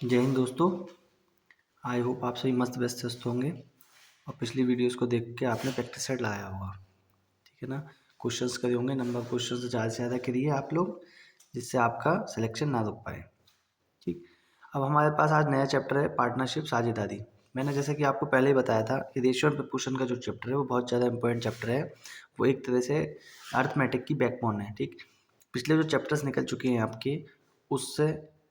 जय हिंद दोस्तों। I hope आप सभी मस्त व्यस्त स्वस्थ होंगे और पिछली वीडियोस को देख के आपने प्रैक्टिस सेट लाया होगा। ठीक है ना। क्वेश्चंस करे होंगे, नंबर क्वेश्चंस ज़्यादा से ज़्यादा करिए आप लोग, जिससे आपका सिलेक्शन ना रुक पाए। ठीक। अब हमारे पास आज नया चैप्टर है पार्टनरशिप साझेदारी। मैंने जैसे कि आपको पहले ही बताया था कि रेशियो और प्रपोर्शन का जो चैप्टर है वो बहुत ज़्यादा इंपॉर्टेंट चैप्टर है। वो एक तरह से अर्थमेटिक की बैकबोन है। ठीक। पिछले जो चैप्टर्स निकल चुके हैं आपके, उससे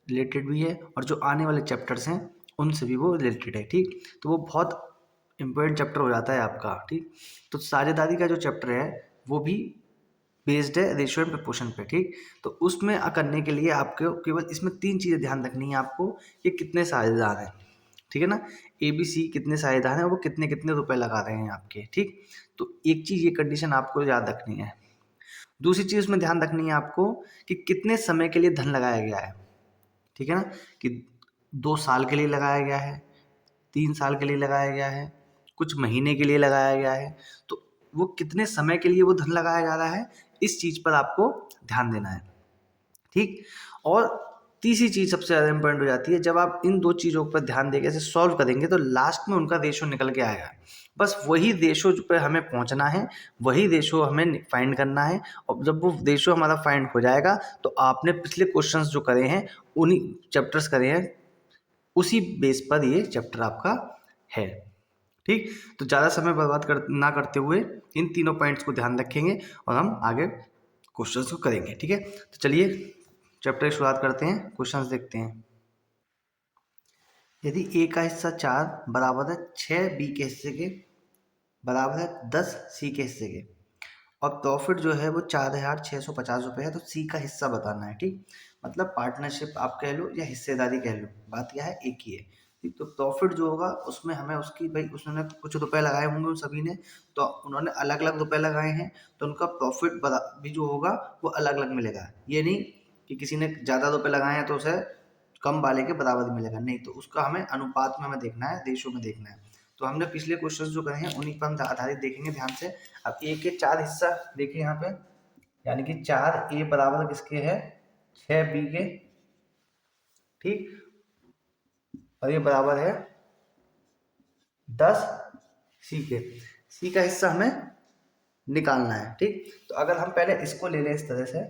रिलेटेड भी है और जो आने वाले चैप्टर्स हैं उनसे भी वो रिलेटेड है। ठीक। तो वो बहुत इम्पोर्टेंट चैप्टर हो जाता है आपका। ठीक। तो साझेदारी का जो चैप्टर है वो भी बेस्ड है रेशियो एंड प्रपोर्शन पे। ठीक। तो उसमें करने के लिए आपको केवल इसमें 3 चीज़ें ध्यान रखनी है आपको कि कितने साझेदार हैं। ठीक है ना। ABC कितने साझेदार हैं, वो कितने कितने रुपए लगा रहे हैं आपके। ठीक। तो एक चीज़ ये कंडीशन आपको याद रखनी है। दूसरी चीज़ उसमें ध्यान रखनी है आपको कि कितने समय के लिए धन लगाया गया है। ठीक है ना। कि 2 साल के लिए लगाया गया है, 3 साल के लिए लगाया गया है, कुछ महीने के लिए लगाया गया है। तो वो कितने समय के लिए वो धन लगाया जा रहा है, इस चीज़ पर आपको ध्यान देना है। ठीक। और तीसरी चीज़ सबसे ज़्यादा इंपॉर्टेंट हो जाती है, जब आप इन 2 चीज़ों पर ध्यान देके ऐसे सॉल्व करेंगे तो लास्ट में उनका रेशो निकल के आएगा। बस वही रेशो पे हमें पहुंचना है, वही रेशो हमें फाइंड करना है। और जब वो रेशो हमारा फाइंड हो जाएगा तो आपने पिछले क्वेश्चंस जो करे हैं, उन्हीं चैप्टर्स करे हैं, उसी बेस पर ये चैप्टर आपका है। ठीक। तो ज़्यादा समय बर्बाद ना करते हुए इन तीनों पॉइंट्स को ध्यान रखेंगे और हम आगे क्वेश्चंस को करेंगे। ठीक है। तो चलिए चैप्टर की शुरुआत करते हैं, क्वेश्चंस देखते हैं। यदि ए का हिस्सा 4 बराबर है 6 बी के हिस्से के बराबर है 10 सी के हिस्से के और प्रॉफिट जो है वो 4,650 रुपये है, तो सी का हिस्सा बताना है। ठीक। मतलब पार्टनरशिप आप कह लो या हिस्सेदारी कह लो, बात क्या है, एक ही है। ठीक। तो प्रॉफिट जो होगा उसमें हमें उसकी भाई उसने कुछ रुपए लगाए होंगे उन सभी ने, तो उन्होंने अलग अलग रुपए लगाए हैं, तो उनका प्रॉफिट भी जो होगा वो अलग अलग मिलेगा। ये नहीं कि किसी ने ज़्यादा रुपए लगाए हैं तो उसे कम वाले के बराबर मिलेगा, नहीं। तो उसका हमें अनुपात में हमें देखना है, रेशो में देखना है। तो हमने पिछले क्वेश्चंस जो करे हैं उन्हीं पर हम आधारित देखेंगे ध्यान से। अब ए के 4 हिस्सा देखिए यहाँ पे, यानी कि 4A बराबर किसके है, 6B के। ठीक। और ये बराबर है 10C के। सी का हिस्सा हमें निकालना है। ठीक। तो अगर हम पहले इसको ले लें इस तरह से,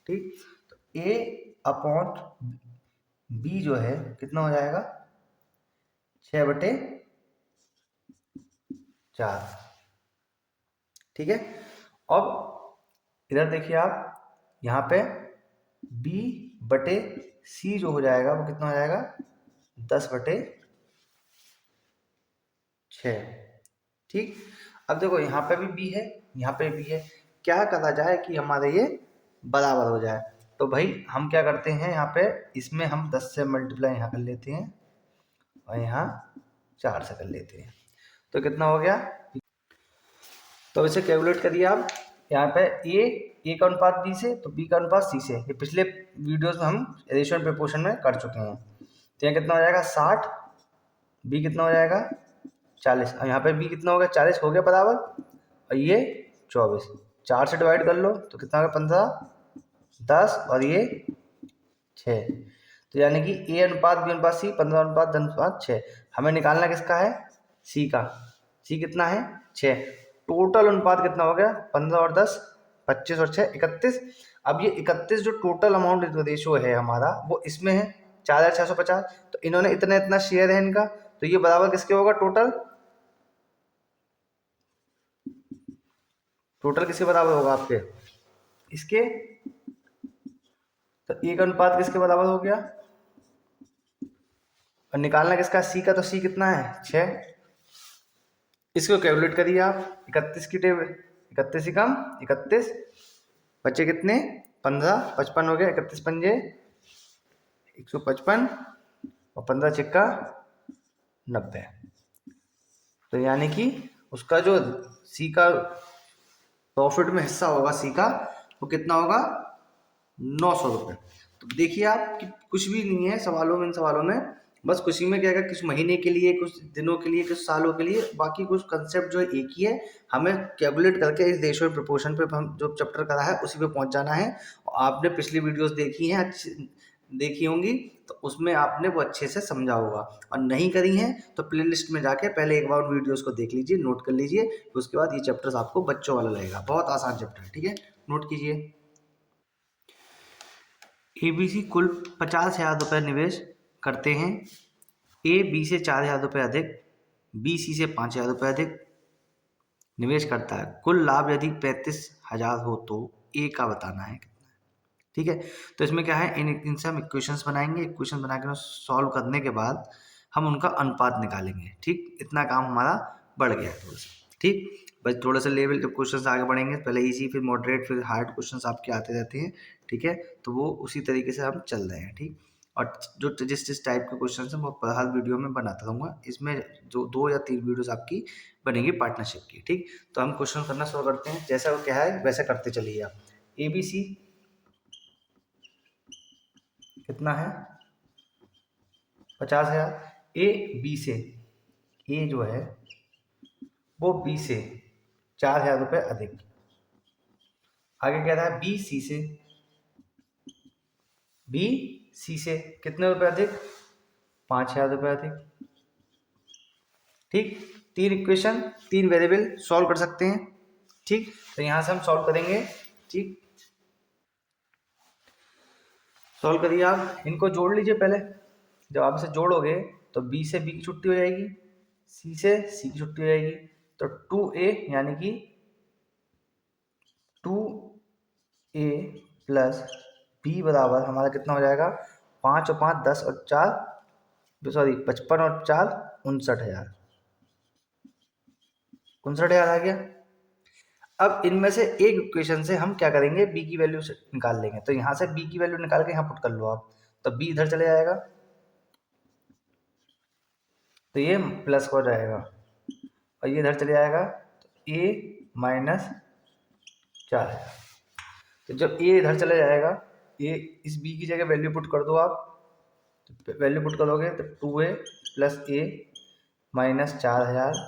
ठीक, तो A/B जो है कितना हो जाएगा, 6/4। ठीक है। अब इधर देखिए आप, यहाँ पे B/C जो हो जाएगा वो कितना हो जाएगा, 10/6। ठीक। अब देखो यहाँ पे भी B है, यहाँ पे भी है, क्या करा जाए कि हमारे ये बराबर हो जाए। तो भाई हम क्या करते हैं, यहाँ पे इसमें हम 10 से मल्टीप्लाई यहाँ कर लेते हैं और यहाँ 4 से कर लेते हैं, तो कितना हो गया। तो इसे कैलकुलेट करिए आप। यहाँ पे ए का अनुपात बी से, तो बी का अनुपात सी से, ये पिछले वीडियोस में हम रेशियो एंड प्रोपोर्शन में कर चुके हैं। तो यहाँ कितना हो जाएगा 60, बी कितना हो जाएगा 40, और यहाँ पे बी कितना हो गया 40 हो गया बराबर, और ये 24, 4 से डिवाइड कर लो तो कितना होगा 15, 10 और ये 6। तो यानी कि ए अनुपात बी अनुपात सी, 15 अनुपात 10 अनुपात 6। हमें निकालना किसका है, सी का। सी कितना है 6। टोटल अनुपात कितना हो गया, 15 और 10 25 और 6 31। अब ये 31 जो टोटल अमाउंट रेशो है हमारा वो इसमें है 4,650। तो इन्होंने इतना इतना शेयर है इनका, तो ये बराबर किसके होगा, टोटल टोटल किसके बराबर होगा आपके, इसके। तो एक अनुपात किसके बराबर हो गया, और निकालना किसका, सी का। तो सी कितना है 6। इसको कैलकुलेट करिए आप, 31 की टेबल, 31 ही कम 31, बचे कितने 15, 55 हो गया, 31 पंजे 155 और 15 छिक्का 90। तो यानी कि उसका जो सी का प्रॉफिट में हिस्सा होगा सी का, वो कितना होगा 900 रुपये। तो देखिए आप कि कुछ भी नहीं है सवालों में, इन सवालों में बस खुशी में क्या है, कुछ महीने के लिए, कुछ दिनों के लिए, कुछ सालों के लिए, बाकी कुछ कंसेप्ट जो है एक ही है। हमें कैलकुलेट करके इस रेशियो प्रोपोर्शन पे हम जो चैप्टर करा है उसी पे पहुंच जाना है। और आपने पिछली वीडियोस देखी हैं, देखी होंगी तो उसमें आपने वो अच्छे से समझा होगा, और नहीं करी हैं तो प्लेलिस्ट में जाके पहले एक बार उन वीडियोस को देख लीजिए, नोट कर लीजिए, उसके बाद ये चैप्टर्स आपको बच्चों वाला लगेगा, बहुत आसान चैप्टर है। ठीक है, नोट कीजिए। ABC कुल 50,000 रुपये निवेश करते हैं। A B से 4,000 रुपये अधिक, B C से 5,000 रुपये अधिक निवेश करता है। कुल लाभ यदि 35,000 हो तो A का बताना है कितना है। ठीक है, तो इसमें क्या है, इनसे हम इक्वेशंस बनाएंगे, इक्वेशन बना के सॉल्व करने के बाद हम उनका अनुपात निकालेंगे। ठीक, इतना काम हमारा बढ़ गया है थोड़ा सा। ठीक, बस थोड़ा सा लेवल जब क्वेश्चंस आगे बढ़ेंगे, पहले इजी फिर मॉडरेट फिर हार्ड क्वेश्चंस आपके आते रहते हैं। ठीक है, तो वो उसी तरीके से हम चल रहे हैं। ठीक, और जो जिस जिस टाइप के क्वेश्चन हैं वो हर वीडियो में बनाता रहूँगा। इसमें जो 2 या 3 वीडियोस आपकी बनेंगी पार्टनरशिप की। ठीक, तो हम क्वेश्चन करना शुरू करते हैं, जैसा वो क्या है वैसे करते चलिए आप। ABC कितना है, 50,000। B से, A जो है वो B से 4,000 रुपये अधिक। आगे कह रहा है B C से कितने रुपए अधिक, 5,000 रुपये अधिक। ठीक, 3 इक्वेशन 3 वेरिएबल सॉल्व कर सकते हैं। ठीक, तो यहाँ से हम सॉल्व करेंगे। ठीक, सॉल्व करिए आप, इनको जोड़ लीजिए पहले। जब आप इसे जोड़ोगे तो B से B की छुट्टी हो जाएगी, C से C की छुट्टी हो जाएगी, तो 2A यानी कि 2A प्लस B बराबर हमारा कितना हो जाएगा, 5 और 5 10 और 4 सॉरी 55 और 4 59,000। 59,000 आ गया। अब इनमें से एक इक्वेशन से हम क्या करेंगे, B की वैल्यू निकाल लेंगे। तो यहाँ से B की वैल्यू निकाल के यहाँ पुट कर लो आप, तो B इधर चले जाएगा, तो ये प्लस हो जाएगा, और ये इधर चले जाएगा, तो A माइनस 4,000। तो जब A इधर चले जाएगा, A इस B की जगह वैल्यू पुट कर दो आप, तो वैल्यू पुट करोगे तो 2A प्लस A माइनस 4,000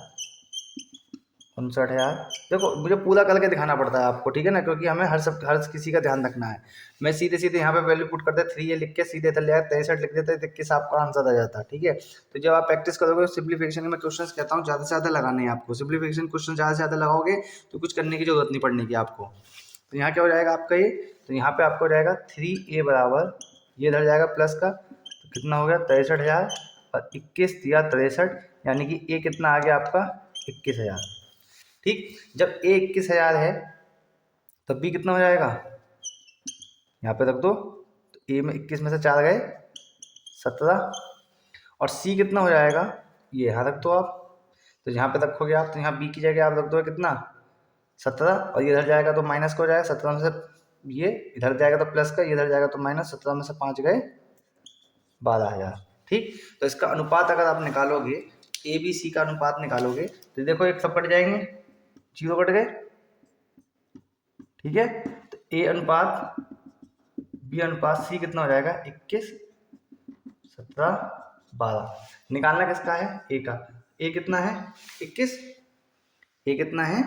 59,000। देखो मुझे पूरा करके दिखाना पड़ता है आपको, ठीक है ना, क्योंकि हमें हर किसी का ध्यान रखना है। मैं सीधे सीधे यहाँ पे वैल्यू पुट करते 3A लिख के सीधे इधर ले आया 63 लिख देते, देख के आपका आंसर आ जाता है। ठीक है, तो जब आप प्रैक्टिस करोगे सिंप्लीफिकेशन में क्वेश्चन कहता हूँ ज़्यादा से ज़्यादा लगाने हैं आपको। सिंप्लीफिकेशन क्वेश्चन ज़्यादा से ज़्यादा लगाओगे तो कुछ करने की जरूरत नहीं पड़ने की आपको। तो यहाँ क्या हो जाएगा आपका ये, तो यहाँ पे आपको हो जाएगा 3A बराबर, ये इधर जाएगा प्लस का, तो कितना हो गया 63,000 और 21 दिया 63, यानी कि A कितना आ गया आपका 21,000। ठीक, जब A 21,000 है तब B कितना हो जाएगा, यहाँ पे रख दो, तो A में 21 में से 4 गए 17, और C कितना हो जाएगा, ये यहाँ रख दो आप, तो यहाँ पे रखोगे आप, तो यहाँ B की जगह आप रख दो कितना 17, और ये इधर जाएगा तो माइनस का हो जाएगा, 17 में से ये इधर जाएगा तो प्लस का, ये इधर जाएगा तो माइनस, 17 में से 5 गए 12,000। ठीक, तो इसका अनुपात अगर आप निकालोगे, ABC का अनुपात निकालोगे, तो देखो एक सब कट जाएंगे, 0 कट गए। ठीक है, तो A अनुपात B अनुपात C कितना हो जाएगा 21 17 12। निकालना किसका है, A का। A कितना है 21, A कितना है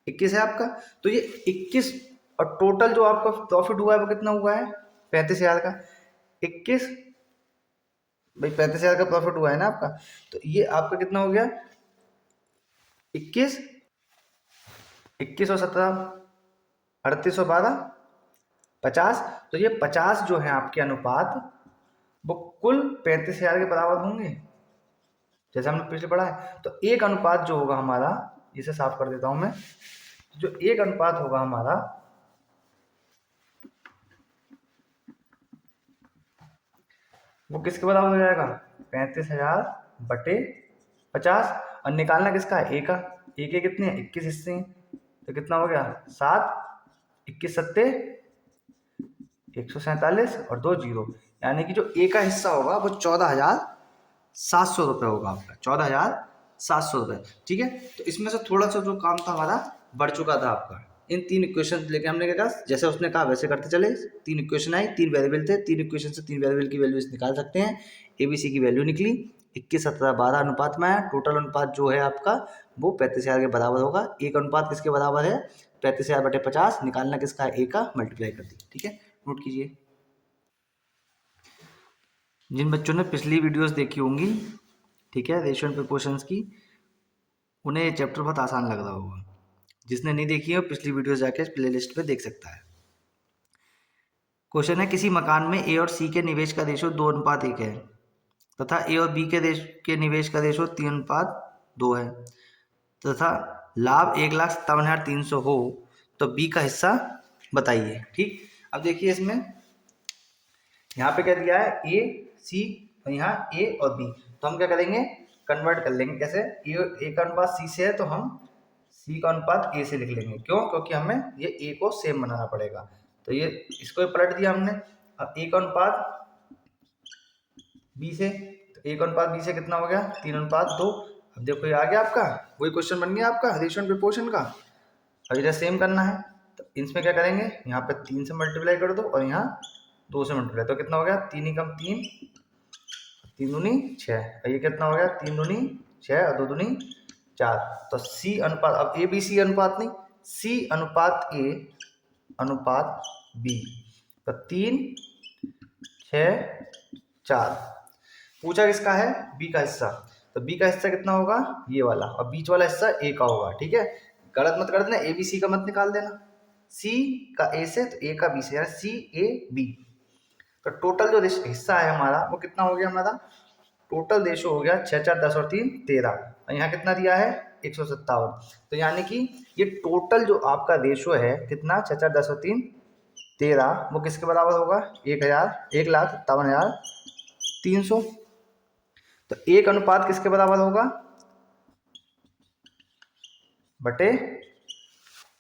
21 है आपका, तो ये 21, और टोटल जो आपका प्रॉफिट हुआ है वो कितना हुआ है 35,000 का। 21 भाई 35,000 का प्रॉफिट हुआ है ना आपका, तो ये आपका कितना हो गया 21 21 और 17 38 और 12 50। तो ये 50 जो है आपके अनुपात वो कुल 35,000 के बराबर होंगे, जैसे हमने पिछले पढ़ा है। तो एक अनुपात जो होगा हमारा, इसे साफ कर देता हूं मैं, जो एक अनुपात होगा हमारा वो किसके बराबर हो जाएगा 35,000 बटे 50, और निकालना किसका है ए का। ए के कितने 21 हिस्से हैं, तो कितना हो गया 7, 21 सत्ते 147 और 2 जीरो, यानी कि जो ए का हिस्सा होगा वो 14,700 रुपये होगा आपका, 14,700 रुपये। ठीक है, तो इसमें से थोड़ा सा जो काम था हमारा बढ़ चुका था आपका। इन 3 इक्वेशन लेके हमने क्या कहा, जैसे उसने कहा वैसे करते चले। 3 इक्वेशन आई, 3 वेरिएबल थे, 3 इक्वेशन से 3 वेरिएबल की वैल्यूज निकाल सकते हैं। ABC की वैल्यू निकली 21 17 12 अनुपात में आया। टोटल अनुपात जो है आपका वो 35,000 के बराबर होगा। एक अनुपात किसके बराबर है 35,000 बटे 50, निकालना किसका है ए का, मल्टीप्लाई कर दी। ठीक है, नोट कीजिए। जिन बच्चों ने पिछली वीडियोस देखी होंगी, ठीक है, रेशियो एंड प्रोपोर्शंस की, उन्हें ये चैप्टर बहुत आसान लग रहा होगा। जिसने नहीं देखी है पिछली वीडियो जाके प्ले लिस्ट पे देख सकता है। क्वेश्चन है, किसी मकान में ए और सी के निवेश का रेशो 2:1 है तथा ए और बी के निवेश का रेशो 3:2 है तथा लाभ 1,57,300 हो तो बी का हिस्सा बताइए। ठीक, अब देखिए इसमें यहाँ पे क्या दिया है, ए सी और यहाँ ए और बी, तो हम क्या करेंगे, कन्वर्ट कर लेंगे। कैसे, ए का अनुपात सी से है तो हम सी का अनुपात ए से लिख लेंगे। क्यों, क्योंकि हमें ये ए को सेम बनाना पड़ेगा। तो ये इसको पलट दिया हमने। अब ए का अनुपात बी से, तो ए का अनुपात बी से कितना हो गया, 3:2। अब देखो ये आ गया आपका, वही क्वेश्चन बन गया आपका रेशियो एंड प्रोपोर्शन का। अब इधर सेम करना है, तो इसमें क्या करेंगे, यहाँ पे 3 से मल्टीप्लाई कर दो और यहाँ 2 से मल्टीप्लाई, तो कितना हो गया, 3 एकम 3, 3 दूनी 6, और ये कितना हो गया, 3 दूनी 6 और 2 दूनी 4। तो सी अनुपात, अब ए बी सी अनुपात नहीं, सी अनुपात ए अनुपात बी, तो 3 6 4। पूछा किसका है, बी का हिस्सा, तो बी का हिस्सा कितना होगा, ये वाला, और बीच वाला हिस्सा ए का होगा। ठीक है, गलत मत कर देना, ए बी सी का मत निकाल देना, सी का ए से तो ए का बी से, यानी सी ए बी। तो टोटल जो हिस्सा है हमारा वो कितना हो गया, हमारा टोटल रेशो हो गया 6 4 10 और 3 13, और यहाँ कितना दिया है 157। तो यानी कि ये टोटल जो आपका रेशो है कितना, 6 4 10 और 3 13, वो किसके बराबर होगा, 1,57,300। तो 1 अनुपात किसके बराबर होगा, बटे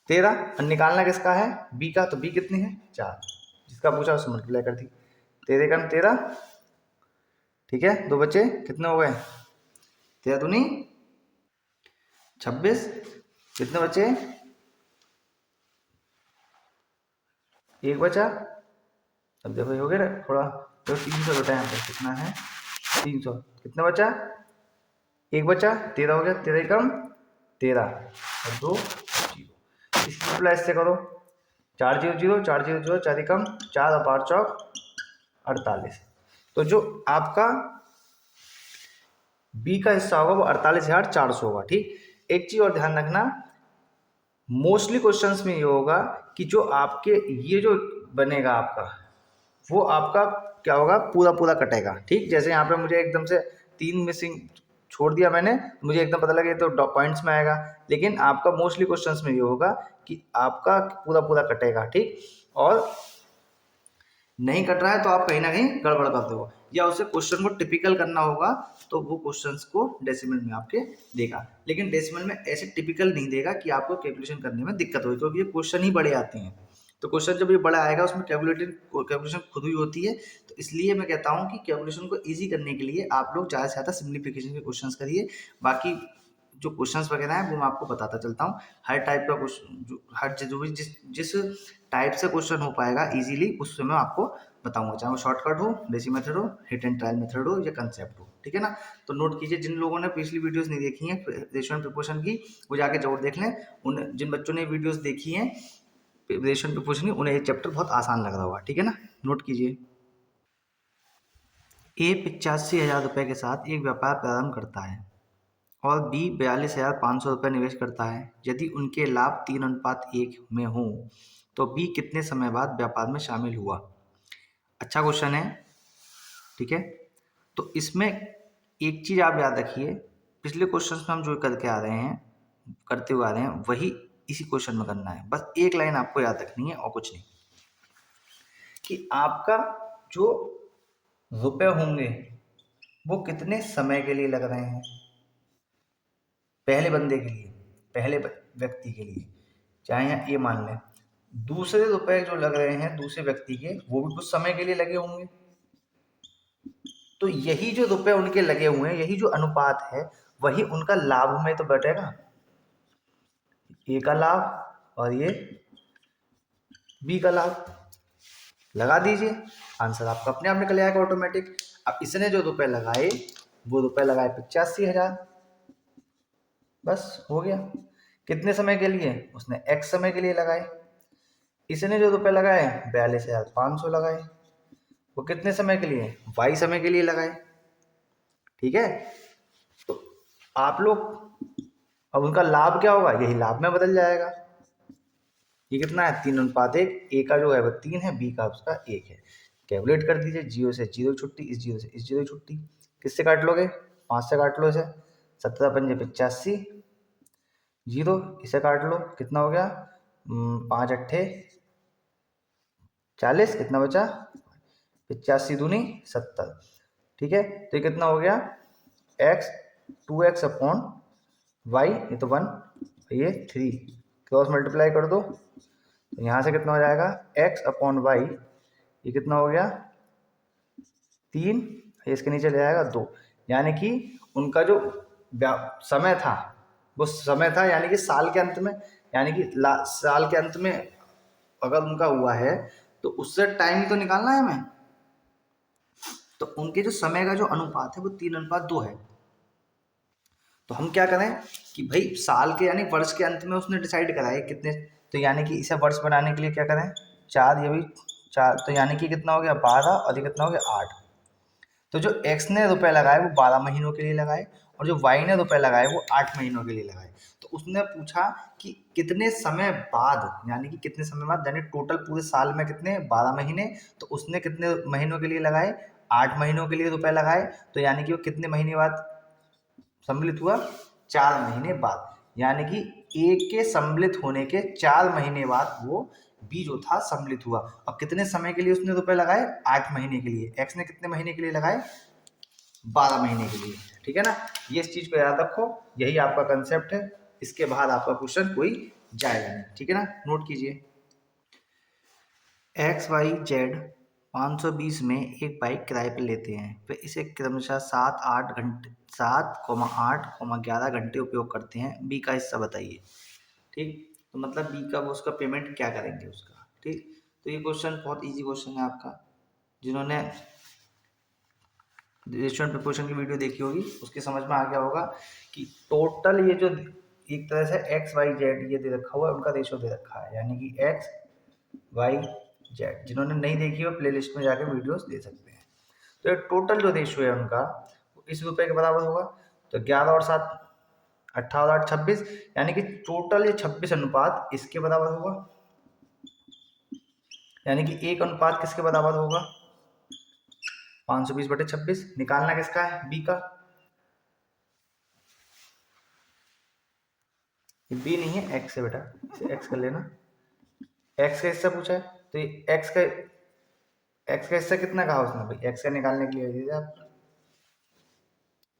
13, और निकालना किसका है, बी का, तो बी कितनी है 4, जिसका पूछा उससे मल्टीप्लाई कर दी, 13 का 13। ठीक है, 2 बचे, कितने हो गए, 13 दूनी 26, कितने बचे, 1 बचा। अब देखो ये हो गया थोड़ा, तो 300 बटा, यहाँ पर कितना है 300, कितना बचा, 1 बचा, 13 हो गया, 13 कम 13 और 2 0। इसकी प्लस से करो, 4 0 0 4 0 0 4 कम 4 और 5 चौक 48। तो जो आपका बी का हिस्सा होगा वो 48,400 होगा। ठीक, एक चीज और ध्यान रखना, मोस्टली क्वेश्चंस में ये होगा कि जो आपके ये जो बनेगा आपका, वो आपका क्या होगा, पूरा पूरा कटेगा। ठीक, जैसे यहाँ पे मुझे एकदम से 3 मिसिंग छोड़ दिया मैंने, मुझे एकदम पता लगा ये तो पॉइंट्स में आएगा, लेकिन आपका मोस्टली क्वेश्चंस में ये होगा कि आपका पूरा पूरा कटेगा। ठीक, और नहीं कट रहा है तो आप कहीं ना कहीं गड़बड़ करते हो, या उसे क्वेश्चन को टिपिकल करना होगा तो वो क्वेश्चंस को डेसिमल में आपके देगा। लेकिन डेसिमल में ऐसे टिपिकल नहीं देगा कि आपको कैलकुलेशन करने में दिक्कत होगी, क्योंकि ये क्वेश्चन ही बड़े आते हैं। तो क्वेश्चन जब ये बड़ा आएगा उसमें कैलकुलेशन खुद ही होती है। तो इसलिए मैं कहता हूँ कि कैलकुलेशन को ईजी करने के लिए आप लोग ज़्यादा से ज़्यादा सिम्प्लीफिकेशन के क्वेश्चंस करिए। बाकी जो क्वेश्चंस वगैरह हैं वो मैं आपको बताता चलता हूँ। हर टाइप का क्वेश्चन, जो भी जिस टाइप से क्वेश्चन हो पाएगा इजीली, उससे मैं आपको बताऊंगा, चाहे वो शॉर्टकट हो, बेसिक मेथड हो, हिट एंड ट्रायल मेथड हो, या कंसेप्ट हो। ठीक है ना, तो नोट कीजिए, जिन लोगों ने पिछली वीडियोस नहीं देखी हैं रेशियो एंड प्रोपोर्शन की, वो जाके जरूर देख लें। उन जिन बच्चों ने वीडियोस देखी हैं रेशियो एंड प्रोपोर्शन की, उन्हें ये चैप्टर बहुत आसान लग रहा होगा। ठीक है ना, नोट कीजिए। ए 85,000 रुपये के साथ एक व्यापार प्रारंभ करता है और बी 42,500 रुपये निवेश करता है। यदि उनके लाभ 3:1 में हो तो बी कितने समय बाद व्यापार में शामिल हुआ। अच्छा क्वेश्चन है। ठीक है, तो इसमें एक चीज़ आप याद रखिए, पिछले क्वेश्चंस में हम जो करके आ रहे हैं, करते हुए आ रहे हैं, वही इसी क्वेश्चन में करना है। बस एक लाइन आपको याद रखनी है और कुछ नहीं, कि आपका जो रुपए होंगे वो कितने समय के लिए लग रहे हैं, पहले बंदे के लिए, पहले व्यक्ति के लिए, चाहे यहाँ ए मान लें। दूसरे रुपए जो लग रहे हैं दूसरे व्यक्ति के, वो भी कुछ समय के लिए लगे होंगे। तो यही जो रुपए उनके लगे हुए हैं, यही जो अनुपात है, वही उनका लाभ में तो बैठेगा। ए का लाभ और ये बी का लाभ, लगा दीजिए, आंसर आपका अपने आप निकल आएगा ऑटोमेटिक। अब इसने जो रुपए लगाए वो रुपए लगाए 85,000, बस हो गया। कितने समय के लिए, उसने एक्स समय के लिए लगाए। इसने जो रुपए लगाए 42,500 लगाए, वो कितने समय के लिए, y समय के लिए लगाए। ठीक है, तो आप लोग अब उनका लाभ क्या होगा, यही लाभ में बदल जाएगा। ये कितना है, 3:1। ए का जो है वो 3 है, बी का उसका 1 है। कैलकुलेट कर दीजिए, 0 से 0 छुट्टी, इस 0 से इस 0 छुट्टी। किससे काट लोगे, 5 से काट लो इसे, 17 पंजे 85, 0 इसे काट लो, कितना हो गया, 5 अट्ठे 40, कितना बचा, 85 दूनी 70। ठीक है, तो ये कितना हो गया, x 2x अपॉन वाई, ये तो 1, ये 3, क्रॉस मल्टीप्लाई कर दो, तो यहाँ से कितना हो जाएगा, x अपॉन वाई, ये कितना हो गया 3, इसके नीचे ले जाएगा 2। यानी कि उनका जो समय था वो समय था, यानी कि साल के अंत में, यानी कि साल के अंत में अगर उनका हुआ है तो उससे टाइम तो निकालना है हमें। तो उनके जो समय का जो अनुपात है वो 3:2 है। तो हम क्या करें कि भाई साल के यानी वर्ष के अंत में उसने डिसाइड करा है कितने, तो यानी कि इसे वर्ष बनाने के लिए क्या करें, 4, ये भी 4, तो यानी कि कितना हो गया 12, और ये कितना हो गया 8। तो जो x ने रुपए लगाए वो 12 महीनों के लिए लगाए, और जो y ने रुपए लगाए वो 8 महीनों के लिए लगाए। तो उसने पूछा कि कितने समय बाद, यानी कि कितने समय बाद, यानी टोटल पूरे साल में कितने, 12 महीने, तो उसने कितने महीनों के लिए लगाए, 8 महीनों के लिए रुपए लगाए। तो यानी कि वो कितने महीने बाद सम्मिलित हुआ, 4 महीने बाद। यानी कि ए के सम्मिलित होने के 4 महीने बाद वो बी जो था सम्मिलित हुआ। अब कितने समय के लिए उसने रुपए लगाए, 8 महीने के लिए। एक्स ने कितने महीने के लिए लगाए, 12 महीने के लिए। ठीक है ना, ये इस चीज को याद रखो, यही आपका कंसेप्ट है। इसके बाद आपका क्वेश्चन कोई जाएगा नहीं। ठीक है ना, नोट कीजिए, XYZ 520 में एक बाइक किराए पर लेते हैं, वे इसे क्रमशः 7, 8, 11 उपयोग करते हैं। बी का हिस्सा बताइए। ठीक, तो मतलब बी का वो उसका पेमेंट क्या करेंगे उसका। ठीक, तो ये क्वेश्चन बहुत इजी क्वेश्चन है आपका। जिन्होंने रेशियो एंड प्रोपोर्शन की वीडियो देखी होगी उसके समझ में आ गया होगा कि टोटल ये जो एक तरह से XYZ ये दे रखा हुआ है, उनका रेशियो दे रखा है, यानी कि XYZ। जिन्होंने नहीं देखी हो प्लेलिस्ट में जाके वीडियोस दे सकते हैं। तो ये टोटल जो रेशियो है उनका वो इस रुपए के बराबर होगा। तो 11 और 7 18 और 8 26, यानी कि टोटल ये 26 अनुपात इसके बराबर होगा। यानी कि एक अनुपात किसके बराबर होगा, 520/26। निकालना किसका है, बी का। बी नहीं है, एक्स है बेटा, इसे एक्स कर लेना। एक्स का हिस्सा पूछा है, तो ये एक्स का हिस्सा कितना कहा उसने, भाई एक्स का निकालने के लिए दीजिए आप।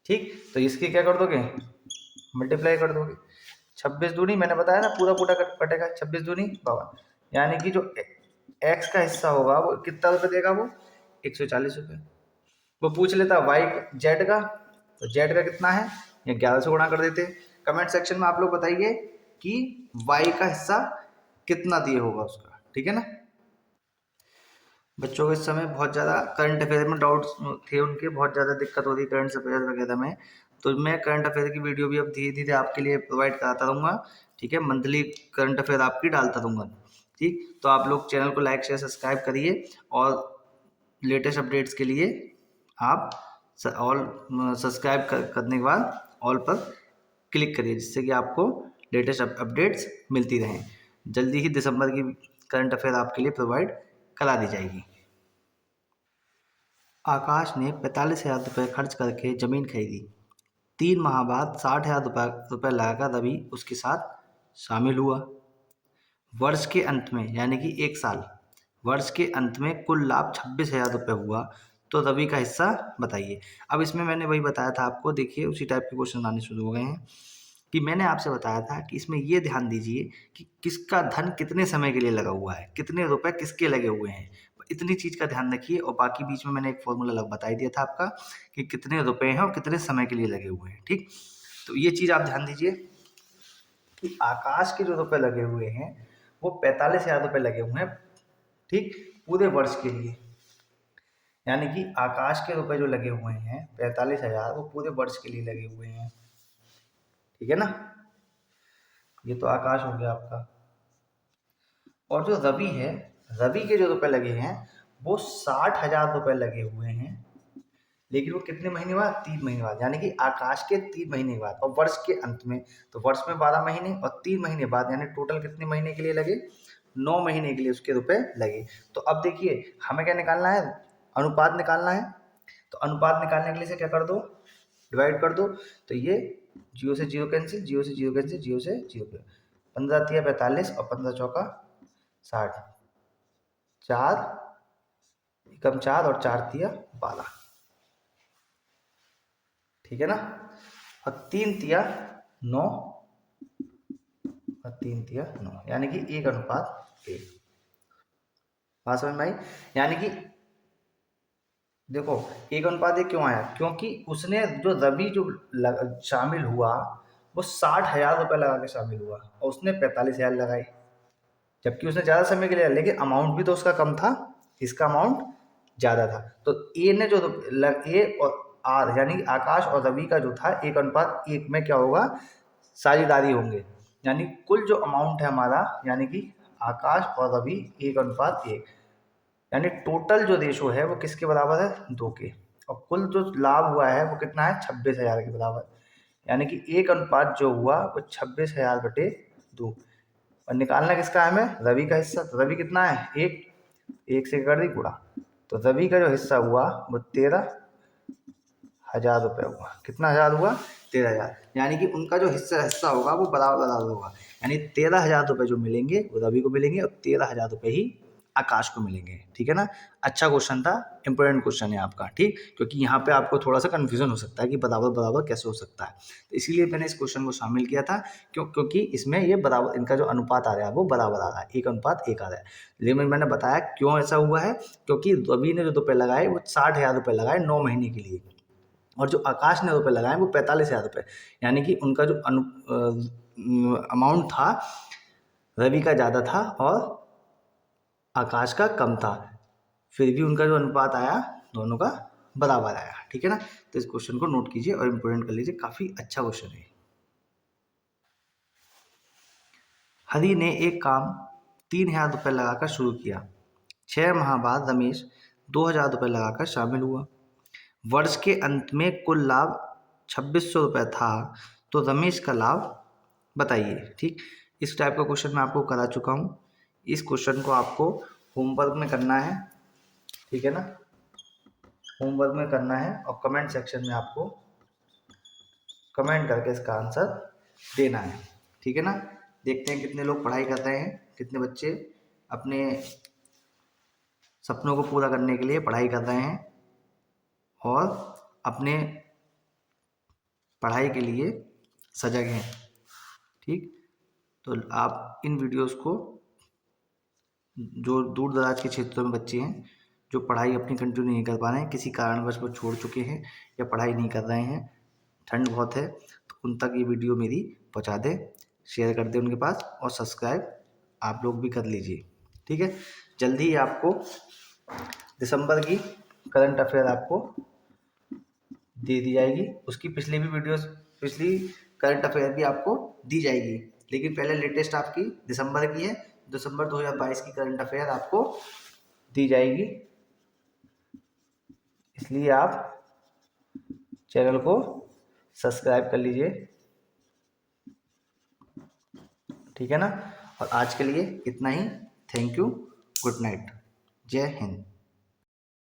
ठीक, तो इसकी क्या कर दोगे, मल्टीप्लाई कर दोगे। 26 दूनी, मैंने बताया ना पूरा पूरा कटेगा, 26 दूनी 52। यानी कि जो एक्स का हिस्सा होगा वो कितना रुपये देगा, वो 140 रुपये। वो पूछ लेता वाई जेड का, तो जेड का कितना है, ये 11 से गुणा कर देते। कमेंट सेक्शन में आप लोग बताइए कि वाई का हिस्सा कितना दिए होगा उसका। ठीक है ना, बच्चों को इस समय बहुत ज़्यादा करंट अफेयर में डाउट्स थे उनके, बहुत ज़्यादा दिक्कत हो रही है करंट अफेयर वगैरह में। तो मैं करंट अफेयर की वीडियो भी अब धीरे धीरे आपके लिए प्रोवाइड कराता रहूँगा। ठीक है, मंथली करंट अफेयर आपकी डालता रहूँगा। ठीक, तो आप लोग चैनल को लाइक शेयर सब्सक्राइब करिए, और लेटेस्ट अपडेट्स के लिए आप ऑल सब्सक्राइब करने के बाद ऑल पर क्लिक करिए, जिससे कि आपको लेटेस्ट अपडेट्स मिलती रहें। जल्दी ही दिसंबर की करंट अफेयर आपके लिए प्रोवाइड करा दी जाएगी। आकाश ने 45,000 रुपये खर्च करके ज़मीन खरीदी। 3 माह बाद 60,000 रुपये लगाकर रवि उसके साथ शामिल हुआ। वर्ष के अंत में, यानी कि 1 साल, वर्ष के अंत में कुल लाभ 26,000 रुपये हुआ। तो रवि का हिस्सा बताइए। अब इसमें मैंने वही बताया था आपको, देखिए उसी टाइप के क्वेश्चन आने शुरू हो गए हैं कि मैंने आपसे बताया था कि इसमें ये ध्यान दीजिए कि किसका धन कितने समय के लिए लगा हुआ है, कितने रुपए किसके लगे हुए हैं। इतनी चीज़ का ध्यान रखिए। और बाकी बीच में मैंने एक फॉर्मूला बता ही दिया था आपका कि कितने रुपए हैं और कितने समय के लिए लगे हुए हैं। ठीक, तो ये चीज़ आप ध्यान दीजिए कि आकाश के जो रुपए लगे हुए हैं वो 45,000 रुपये लगे हुए हैं। ठीक, पूरे वर्ष के लिए, यानी कि आकाश के रुपए जो लगे हुए हैं 45,000, वो पूरे वर्ष के लिए लगे हुए हैं। ठीक है ना, ये तो आकाश हो गया आपका। और जो रवि है, रवि के जो रुपए लगे हैं वो 60,000 रुपये लगे हुए हैं, लेकिन वो कितने महीने बाद? 3 महीने बाद, यानी कि आकाश के 3 महीने बाद और वर्ष के अंत में। तो वर्ष में 12 महीने और 3 महीने बाद, यानी टोटल कितने महीने के लिए लगे? 9 महीने के लिए उसके रुपए लगे। तो अब देखिए हमें क्या निकालना है? अनुपात निकालना है। तो अनुपात निकालने के लिए से क्या कर दो? डिवाइड कर दो। तो ये 0 से 0 कैंसिल, 0 से 0 कैंसिल, 0 से 0 कैंसिल। 15 तिया 45 और 15 चौका 60, 4 एकम 4 और 4 तिया 12, ठीक है ना। और 3 तिया 9 और 3 तिया 9, यानी कि 1:1। बात समझ में आई? यानी कि देखो 1:1 क्यों आया? क्योंकि उसने जो रवि जो शामिल हुआ वो 60,000 रुपये लगा के शामिल हुआ और उसने 45,000 लगाए, जबकि उसने ज़्यादा समय के लिए, लेकिन अमाउंट भी तो उसका कम था, इसका अमाउंट ज़्यादा था। तो ए ने जो ए और आर यानी कि आकाश और रवि का जो था 1:1 में क्या होगा? साझेदारी होंगे, यानी कुल जो अमाउंट है हमारा, यानी कि आकाश और रवि 1:1, यानी टोटल जो रेशो है वो किसके बराबर है? 2 के। और कुल जो लाभ हुआ है वो कितना है? 26,000 के बराबर, यानी कि 1:1 जो हुआ वो 26,000/2। और निकालना किसका है हमें? रवि का हिस्सा। तो रवि कितना है? 1 से कर दी गुणा, तो रवि का जो हिस्सा हुआ वो 13,000 रुपये हुआ। कितना हजार हुआ? 13,000, यानी कि उनका जो हिस्सा होगा वो बराबर बराबर होगा, यानी 13,000 रुपये जो मिलेंगे वो रवि को मिलेंगे और 13,000 रुपये ही आकाश को मिलेंगे, ठीक है ना। अच्छा क्वेश्चन था, इंपॉर्टेंट क्वेश्चन है आपका, ठीक, क्योंकि यहाँ पे आपको थोड़ा सा कंफ्यूजन हो सकता है कि बराबर बराबर कैसे हो सकता है, तो इसीलिए मैंने इस क्वेश्चन को शामिल किया था। क्योंकि इसमें ये बराबर, इनका जो अनुपात आ रहा है वो बराबर आ रहा है, 1:1 आ रहा है। लेकिन मैंने बताया क्यों ऐसा हुआ है, क्योंकि रवि ने जो रुपये लगाए वो 60,000 रुपये लगाए 9 महीने के लिए, और जो आकाश ने रुपये लगाए वो 45,000 रुपये, यानी कि उनका जो अमाउंट था रवि का ज़्यादा था और आकाश का कम था, फिर भी उनका जो अनुपात आया दोनों का बराबर आया, ठीक है ना। तो इस क्वेश्चन को नोट कीजिए और इम्पोर्टेंट कर लीजिए, काफ़ी अच्छा क्वेश्चन है। हरि ने एक काम 3,000 रुपये लगाकर शुरू किया। 6 माह बाद रमेश 2,000 रुपये लगाकर शामिल हुआ। वर्ष के अंत में कुल लाभ 2,600 रुपये था, तो रमेश का लाभ बताइए, ठीक। इस टाइप का क्वेश्चन मैं आपको करा चुका हूँ। इस क्वेश्चन को आपको होमवर्क में करना है, ठीक है ना, होमवर्क में करना है और कमेंट सेक्शन में आपको कमेंट करके इसका आंसर देना है, ठीक है ना। देखते हैं कितने लोग पढ़ाई कर रहे हैं, कितने बच्चे अपने सपनों को पूरा करने के लिए पढ़ाई कर रहे हैं और अपने पढ़ाई के लिए सजग हैं, ठीक। तो आप इन वीडियोस को, जो दूर दराज के क्षेत्रों में बच्चे हैं जो पढ़ाई अपनी कंटिन्यू नहीं कर पा रहे हैं, किसी कारणवश वो छोड़ चुके हैं या पढ़ाई नहीं कर रहे हैं, ठंड बहुत है, तो उन तक ये वीडियो मेरी पहुंचा दें, शेयर कर दें उनके पास, और सब्सक्राइब आप लोग भी कर लीजिए, ठीक है। जल्दी ही आपको दिसंबर की करंट अफेयर आपको दे दी जाएगी, उसकी पिछली भी वीडियोस, पिछली करंट अफेयर भी आपको दी जाएगी, लेकिन पहले लेटेस्ट आपकी दिसंबर की है। दिसंबर 2022 की करंट अफेयर आपको दी जाएगी, इसलिए आप चैनल को सब्सक्राइब कर लीजिए, ठीक है ना। और आज के लिए इतना ही। थैंक यू, गुड नाइट, जय हिंद।